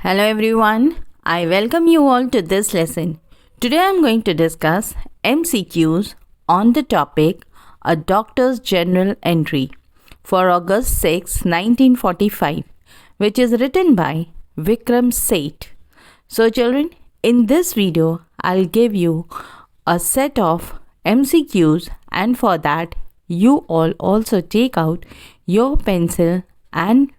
Hello everyone, I welcome you all to this lesson. Today I am going to discuss MCQs on the topic A Doctor's General Entry for August 6, 1945, which is written by Vikram Seth. So children, in this video I'll give you a set of MCQs, and for that you all also take out your pencil and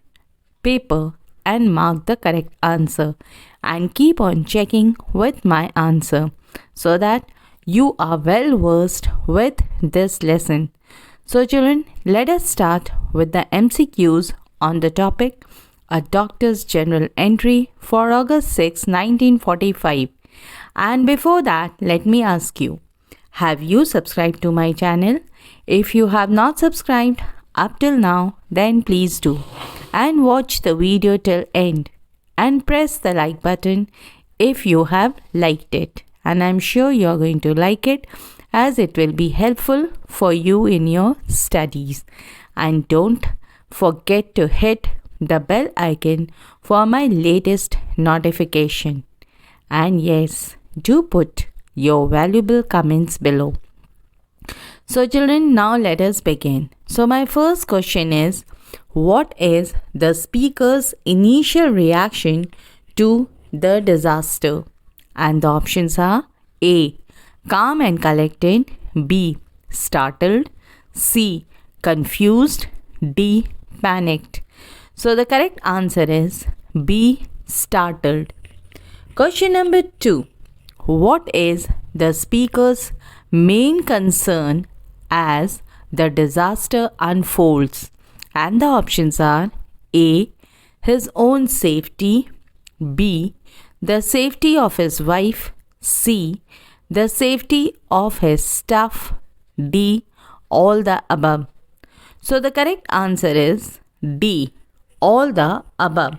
paper and mark the correct answer and keep on checking with my answer so that you are well versed with this lesson. So children, let us start with the MCQs on the topic A Doctor's General Entry for August 6, 1945. And before that, let me ask you, have you subscribed to my channel? If you have not subscribed up till now, then please do, and watch the video till end and press the like button if you have liked it, and I'm sure you're going to like it as it will be helpful for you in your studies. And don't forget to hit the bell icon for my latest notification, and yes, do put your valuable comments below. So children, now let us begin. So my first question is, what is the speaker's initial reaction to the disaster? And the options are A, calm and collected, B, startled, C, confused, D, panicked. So the correct answer is B, startled. Question number 2. What is the speaker's main concern as the disaster unfolds? And the options are A, his own safety, B, the safety of his wife, C, the safety of his staff, D, all the above. So the correct answer is D, all the above.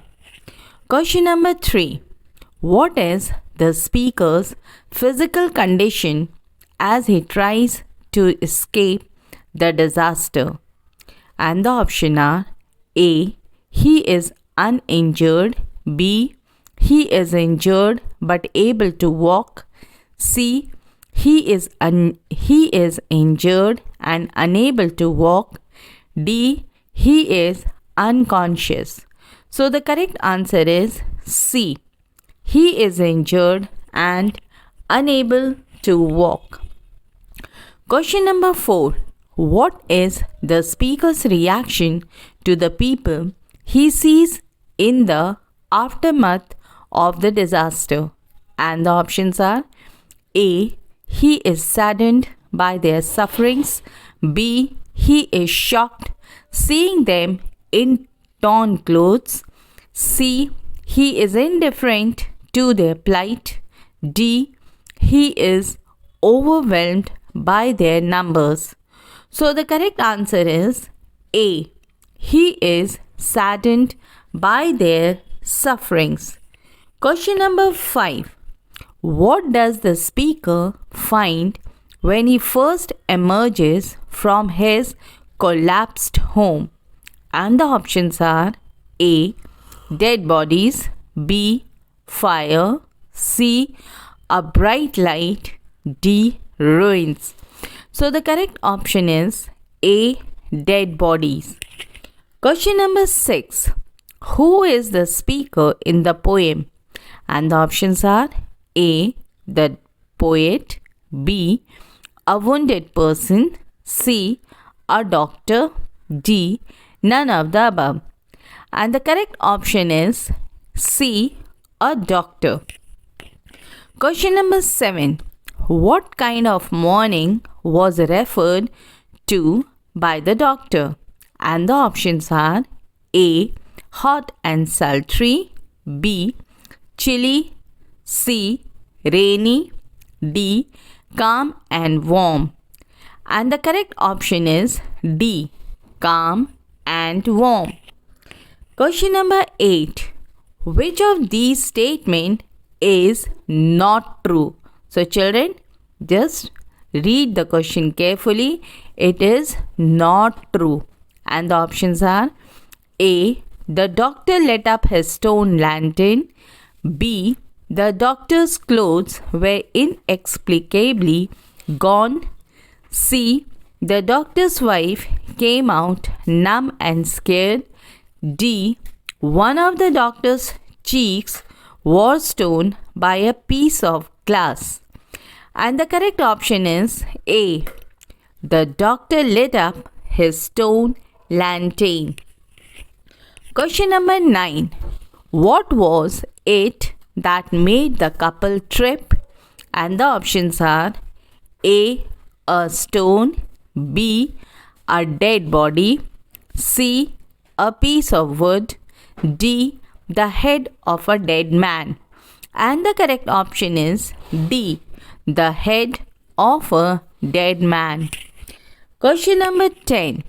Question number 3. What is the speaker's physical condition as he tries to escape the disaster? And the option are A, he is uninjured, B, he is injured but able to walk, C, he is injured and unable to walk, D, he is unconscious. So the correct answer is C, he is injured and unable to walk. Question number 4. What is the speaker's reaction to the people he sees in the aftermath of the disaster? And the options are A, he is saddened by their sufferings, B, he is shocked seeing them in torn clothes, C, he is indifferent to their plight, D, he is overwhelmed by their numbers. So the correct answer is A, he is saddened by their sufferings. Question number 5. What does the speaker find when he first emerges from his collapsed home? And the options are A, dead bodies, B, fire, C, a bright light, D, ruins. So the correct option is A, dead bodies. Question number 6. Who is the speaker in the poem? And the options are A, the poet, B, a wounded person, C, a doctor, D, none of the above. And the correct option is C, a doctor. Question number 7. What kind of mourning was referred to by the doctor? And the options are A, hot and sultry, B, chilly, C, rainy, D, calm and warm. And the correct option is D, calm and warm. Question number 8. Which of these statements is not true? So children, just read the question carefully. It is not true. And the options are A, the doctor lit up his stone lantern, B. The doctor's clothes were inexplicably gone. C. The doctor's wife came out numb and scared. D. One of the doctor's cheeks was torn by a piece of glass. And the correct option is A. The doctor lit up his stone lantern. Question number 9. What was it that made the couple trip? And the options are A. A stone. B. A dead body. C. A piece of wood. D. The head of a dead man. And the correct option is D. The head of a dead man. Question number 10.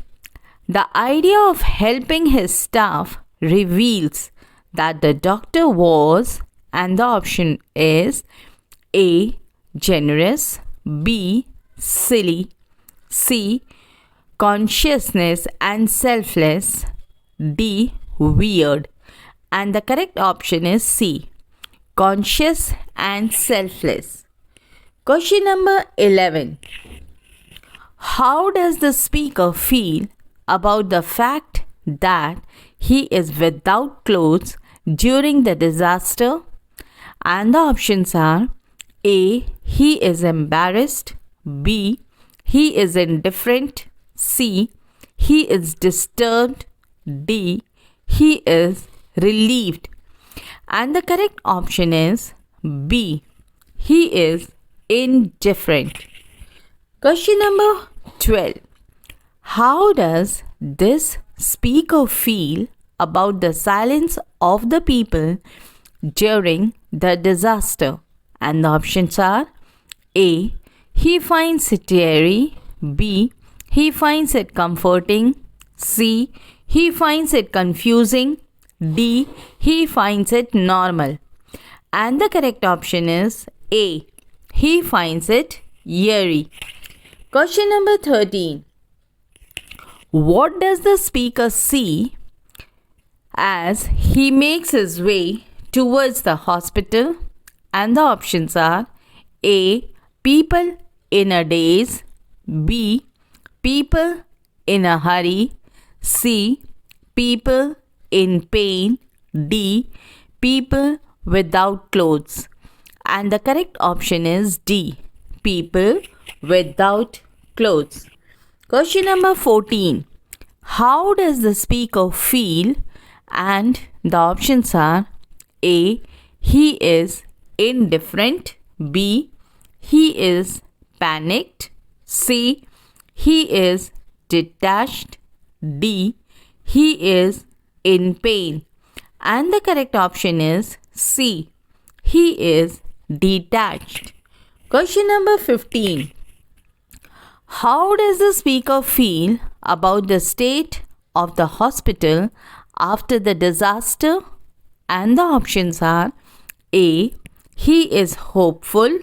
The idea of helping his staff reveals that the doctor was, and the option is A. Generous. B. Silly. C. Consciousness and selfless. D. Weird. And the correct option is C. Conscious and selfless. Question number 11. How does the speaker feel about the fact that he is without clothes during the disaster? And the options are A. He is embarrassed. B. He is indifferent. C. He is disturbed. D. He is relieved. And the correct option is B. He is indifferent. Question number 12. How does this speaker feel about the silence of the people during the disaster? And the options are A. He finds it eerie. B. He finds it comforting. C. He finds it confusing. D. He finds it normal. And the correct option is A. He finds it eerie. Question number 13. What does the speaker see as he makes his way towards the hospital? And the options are A. People in a daze. B. People in a hurry. C. People in pain. D. People without clothes. And the correct option is D. People without clothes. Question number 14. How does the speaker feel? And the options are A. He is indifferent. B. He is panicked. C. He is detached. D. He is in pain. And the correct option is C. He is detached. Question number 15. How does the speaker feel about the state of the hospital after the disaster? And the options are A. He is hopeful.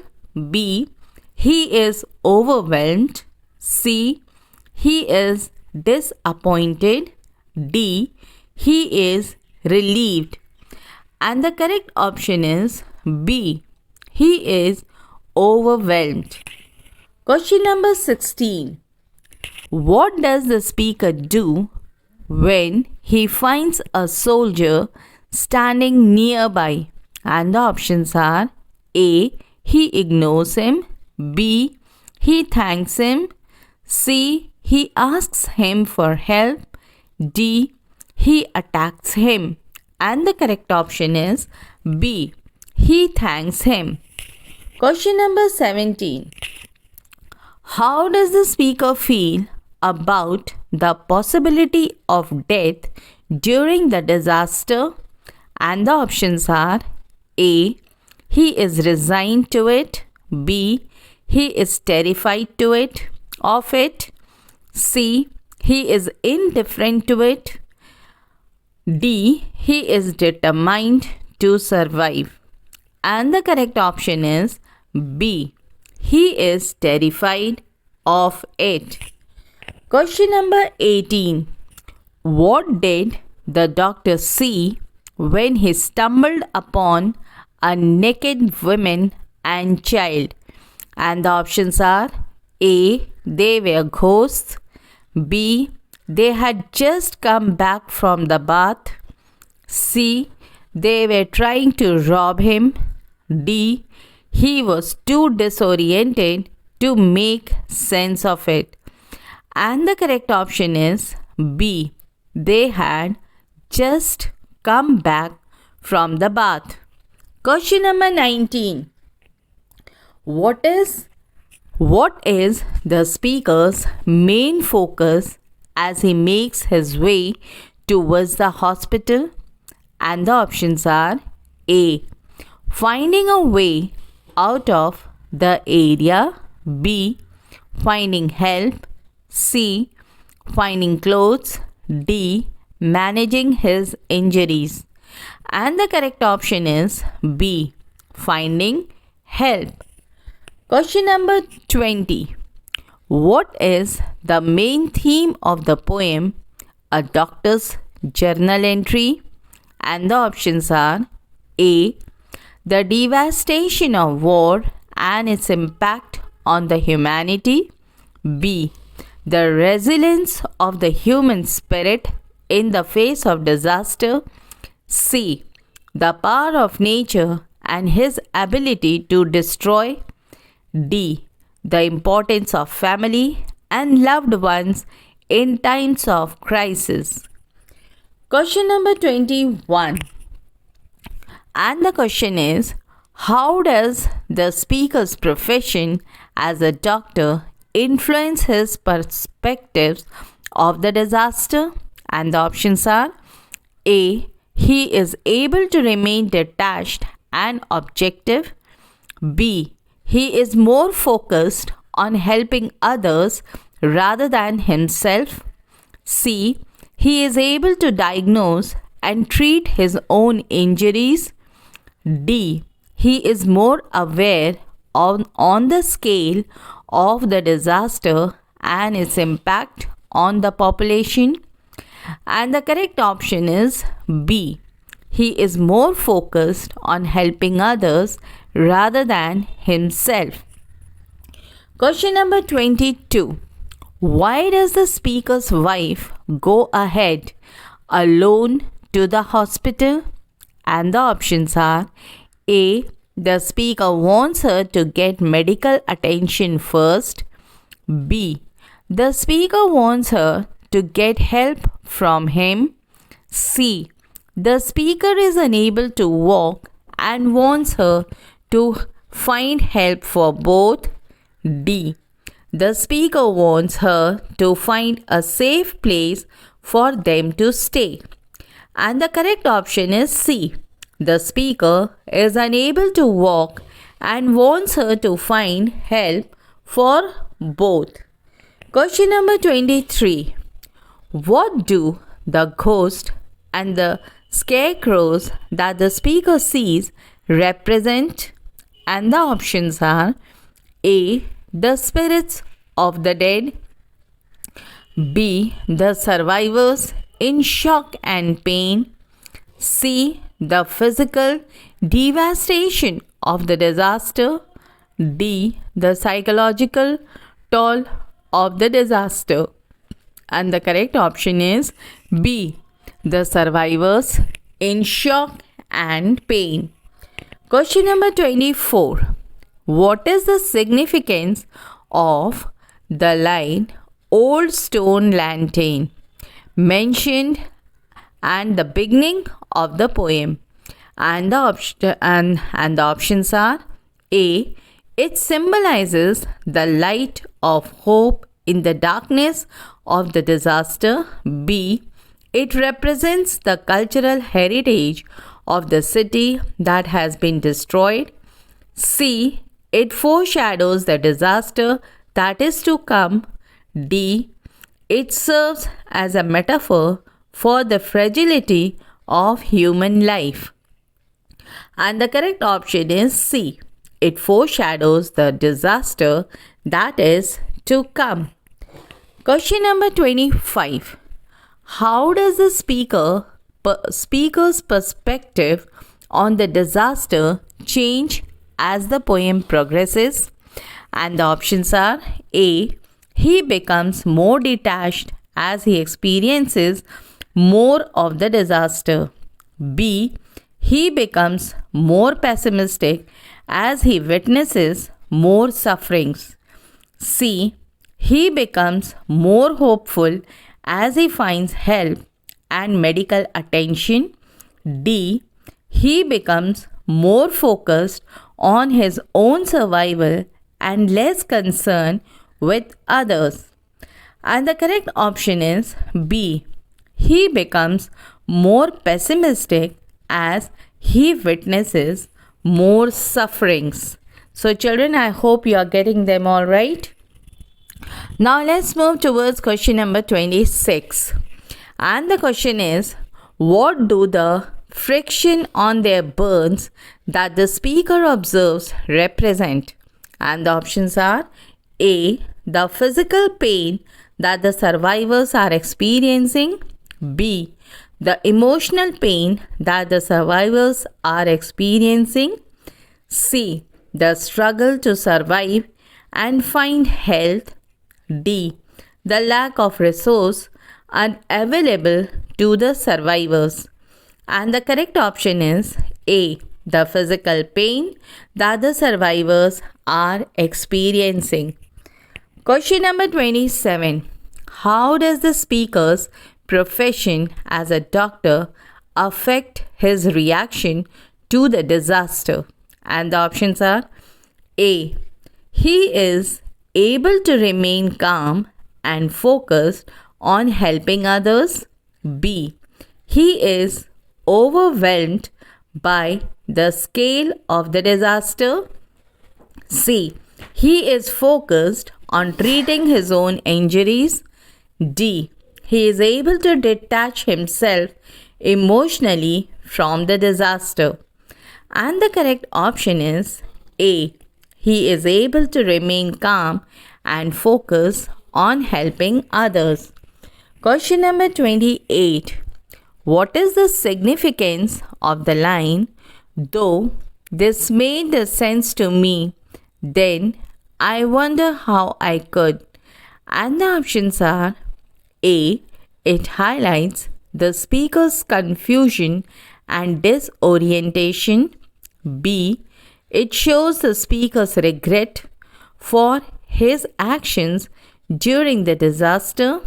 B. He is overwhelmed. C. He is disappointed. D. He is relieved. And the correct option is B. He is overwhelmed. Question number 16. What does the speaker do when he finds a soldier standing nearby? And the options are A. He ignores him. B. He thanks him. C. He asks him for help. D. He attacks him. And the correct option is B. He thanks him. Question number 17. How does the speaker feel about the possibility of death during the disaster? And the options are A. He is resigned to it. B. He is terrified of it. C. He is indifferent to it. D. He is determined to survive. And the correct option is B. He is terrified of it. Question number 18. What did the doctor see when he stumbled upon a naked woman and child. And the options are A. They were ghosts. B. They had just come back from the bath. C. They were trying to rob him. D. He was too disoriented to make sense of it. And the correct option is B. They had just come back from the bath. Question number 19. What is the speaker's main focus as he makes his way towards the hospital? And the options are A. Finding a way out of the area. B. Finding help. C. Finding clothes. D. Managing his injuries. And the correct option is B. Finding help. Question number 20. What is the main theme of the poem A Doctor's Journal Entry? And the options are A. The devastation of war and its impact on the humanity. B. The resilience of the human spirit in the face of disaster. C. The power of nature and his ability to destroy. D. The importance of family and loved ones in times of crisis. Question number 21. And the question is, how does the speaker's profession as a doctor influence his perspectives of the disaster? And the options are A. He is able to remain detached and objective. B. He is more focused on helping others rather than himself. C. He is able to diagnose and treat his own injuries. D. He is more aware on the scale of the disaster and its impact on the population. And the correct option is B. He is more focused on helping others rather than himself. Question number 22. Why does the speaker's wife go ahead alone to the hospital? And the options are A. The speaker wants her to get medical attention first. B. The speaker wants her to get help from him. C. The speaker is unable to walk and wants her to find help for both. D. The speaker wants her to find a safe place for them to stay. And the correct option is C. The speaker is unable to walk and wants her to find help for both. Question number 23. What do the ghost and the scarecrows that the speaker sees represent? And the options are A. The spirits of the dead. B. The survivors in shock and pain. C. The physical devastation of the disaster. D. The psychological toll of the disaster. And the correct option is B. The survivors in shock and pain. Question number 24. What is the significance of the line Old Stone Lantern mentioned at the beginning of the poem? And the options are A. It symbolizes the light of hope in the darkness of the disaster. B. It represents the cultural heritage of the city that has been destroyed. C. It foreshadows the disaster that is to come. D. It serves as a metaphor for the fragility of human life. And the correct option is C. It foreshadows the disaster that is to come. Question number 25. How does the speaker's perspective on the disaster change as the poem progresses? And the options are A. He becomes more detached as he experiences more of the disaster. B. He becomes more pessimistic as he witnesses more sufferings. C. He becomes more hopeful as he finds help and medical attention. D. He becomes more focused on his own survival and less concerned with others. And the correct option is B. He becomes more pessimistic as he witnesses more sufferings. So children, I hope you are getting them all right. Now let's move towards question number 26. And the question is, what do the friction on their burns that the speaker observes represent? And the options are A. The physical pain that the survivors are experiencing. B. The emotional pain that the survivors are experiencing. C. The struggle to survive and find health. D. The lack of resource unavailable to the survivors. And the correct option is A. The physical pain that the survivors are experiencing. Question number 27. How does the speaker's profession as a doctor affect his reaction to the disaster? And the options are A. He is able to remain calm and focused on helping others. B. He is overwhelmed by the scale of the disaster. C. He is focused on treating his own injuries. D. He is able to detach himself emotionally from the disaster. And the correct option is A. He is able to remain calm and focus on helping others. Question number 28. What is the significance of the line, though this made the sense to me, then I wonder how I could? And the options are A. It highlights the speaker's confusion and disorientation. B. It shows the speaker's regret for his actions during the disaster.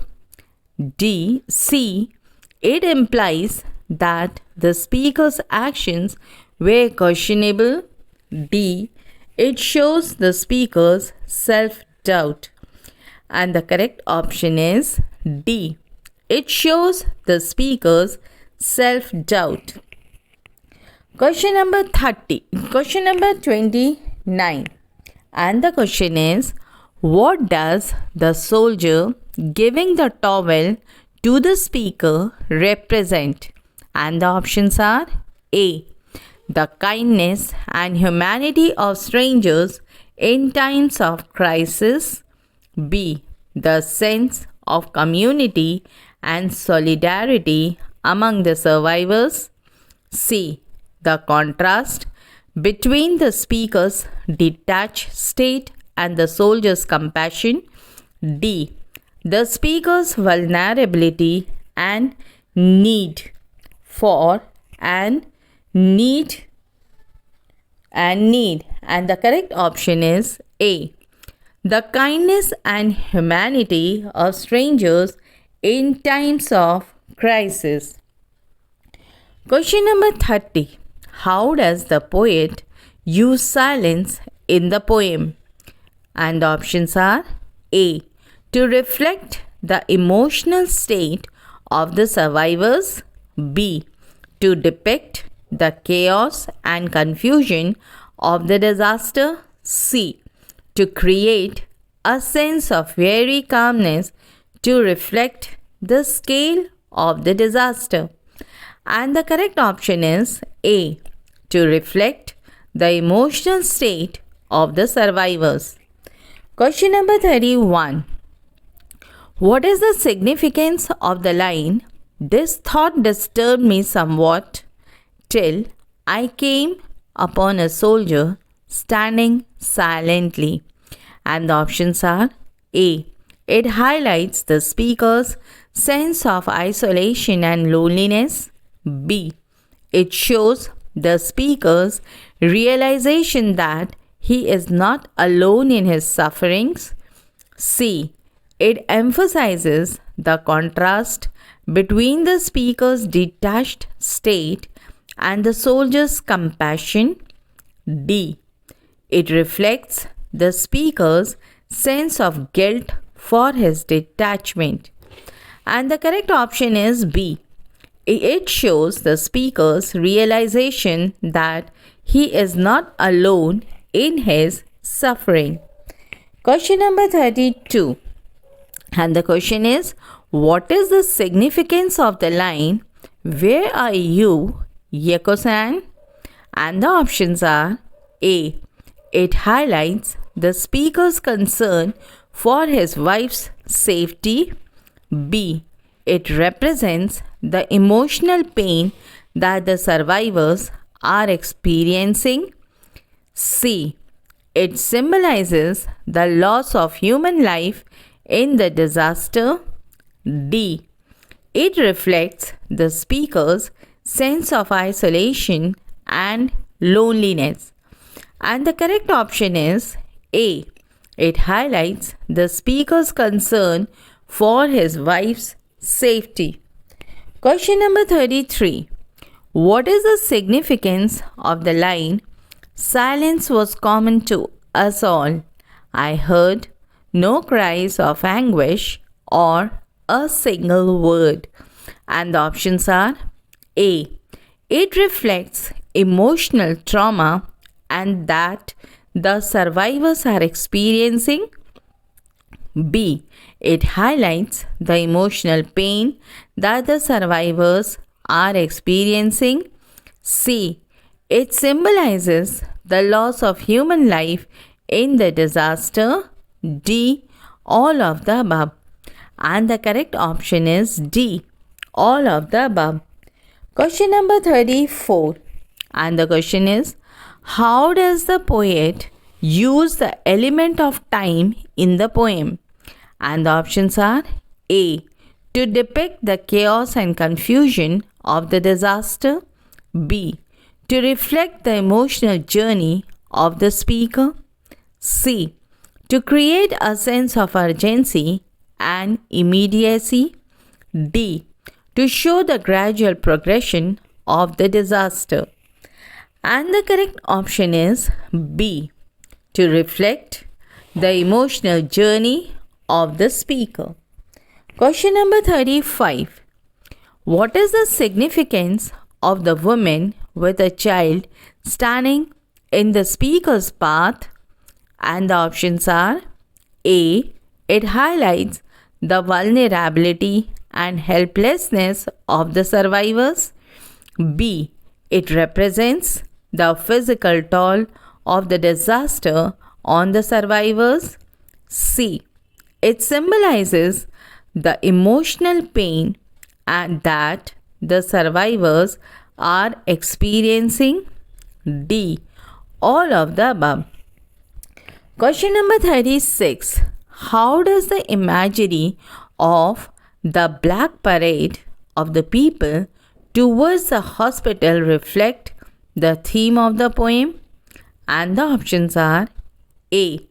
C. It implies that the speaker's actions were questionable. D. It shows the speaker's self-doubt. And the correct option is D. It shows the speaker's self-doubt. Question number 29. And the question is, what does the soldier giving the towel to the speaker represent? And the options are A. The kindness and humanity of strangers in times of crisis. B. The sense of community and solidarity among the survivors. C. The contrast between the speaker's detached state and the soldier's compassion. D. The speaker's vulnerability and need for and need. And the correct option is A. The kindness and humanity of strangers in times of crisis. Question number 30. How does the poet use silence in the poem? And the options are A. To reflect the emotional state of the survivors. B. To depict the chaos and confusion of the disaster. C. To create a sense of very calmness to reflect the scale of the disaster. And the correct option is A. To reflect the emotional state of the survivors. Question number 31. What is the significance of the line, "This thought disturbed me somewhat till I came upon a soldier standing silently. And the options are A. It highlights the speaker's sense of isolation and loneliness. B. It shows the speaker's realization that he is not alone in his sufferings. C. It emphasizes the contrast between the speaker's detached state and the soldier's compassion. D. It reflects the speaker's sense of guilt for his detachment. And the correct option is B. It shows the speaker's realization that he is not alone in his suffering. Question number 32. And the question is, what is the significance of the line, "Where are you, Yeko-san?" And the options are A. It highlights the speaker's concern for his wife's safety. B. It represents the emotional pain that the survivors are experiencing. C. It symbolizes the loss of human life in the disaster. D. It reflects the speaker's sense of isolation and loneliness. And the correct option is A. It highlights the speaker's concern for his wife's safety. Question number 33. What is the significance of the line, "Silence was common to us all. I heard no cries of anguish or a single word"? And the options are A. It reflects emotional trauma and that the survivors are experiencing. B. It highlights the emotional pain that the survivors are experiencing. C. It symbolizes the loss of human life in the disaster. D. All of the above. And the correct option is D. All of the above. Question number 34. And the question is, how does the poet use the element of time in the poem? And the options are A. To depict the chaos and confusion of the disaster. B. To reflect the emotional journey of the speaker. C. To create a sense of urgency and immediacy. D. To show the gradual progression of the disaster. And the correct option is B. To reflect the emotional journey of the speaker. Question number 35. What is the significance of the woman with a child standing in the speaker's path? And the options are A. It highlights the vulnerability and helplessness of the survivors. B. It represents the physical toll of the disaster on the survivors. C. It symbolizes the emotional pain and that the survivors are experiencing. D. All of the above. Question number 36. How does the imagery of the black parade of the people towards the hospital reflect the theme of the poem? And the options are A.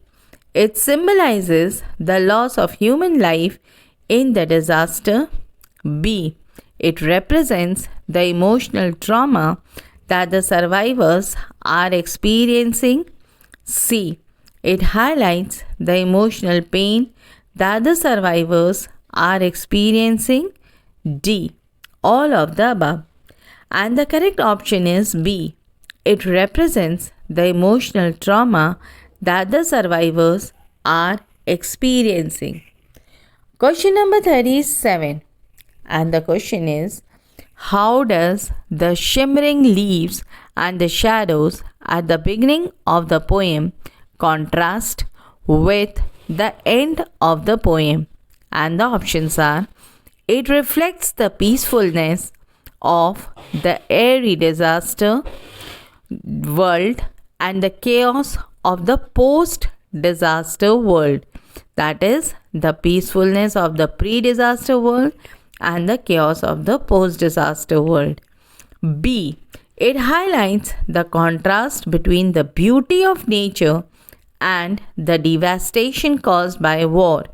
It symbolizes the loss of human life in the disaster. B. It represents the emotional trauma that the survivors are experiencing. C. It highlights the emotional pain that the survivors are experiencing. D. All of the above. And the correct option is B. It represents the emotional trauma that the survivors are experiencing. Question number 37. And the question is, how does the shimmering leaves and the shadows at the beginning of the poem contrast with the end of the poem? And the options are, it reflects the peacefulness of the airy disaster. world and the chaos of the post-disaster world. That is, the peacefulness of the pre-disaster world and the chaos of the post-disaster world. B. It highlights the contrast between the beauty of nature and the devastation caused by war.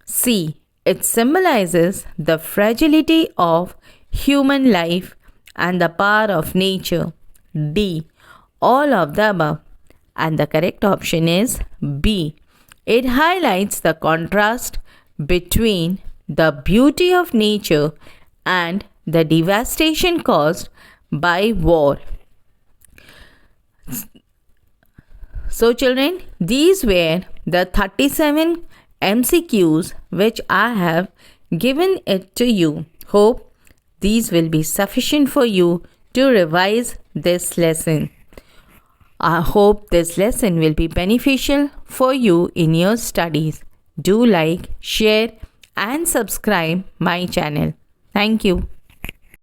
C. It symbolizes the fragility of human life and the power of nature. D. All of the above. And the correct option is B. It highlights the contrast between the beauty of nature and the devastation caused by war. So children, these were the 37 MCQs which I have given it to you. Hope these will be sufficient for you to revise this lesson. I hope this lesson will be beneficial for you in your studies. Do like, share and subscribe my channel. Thank you.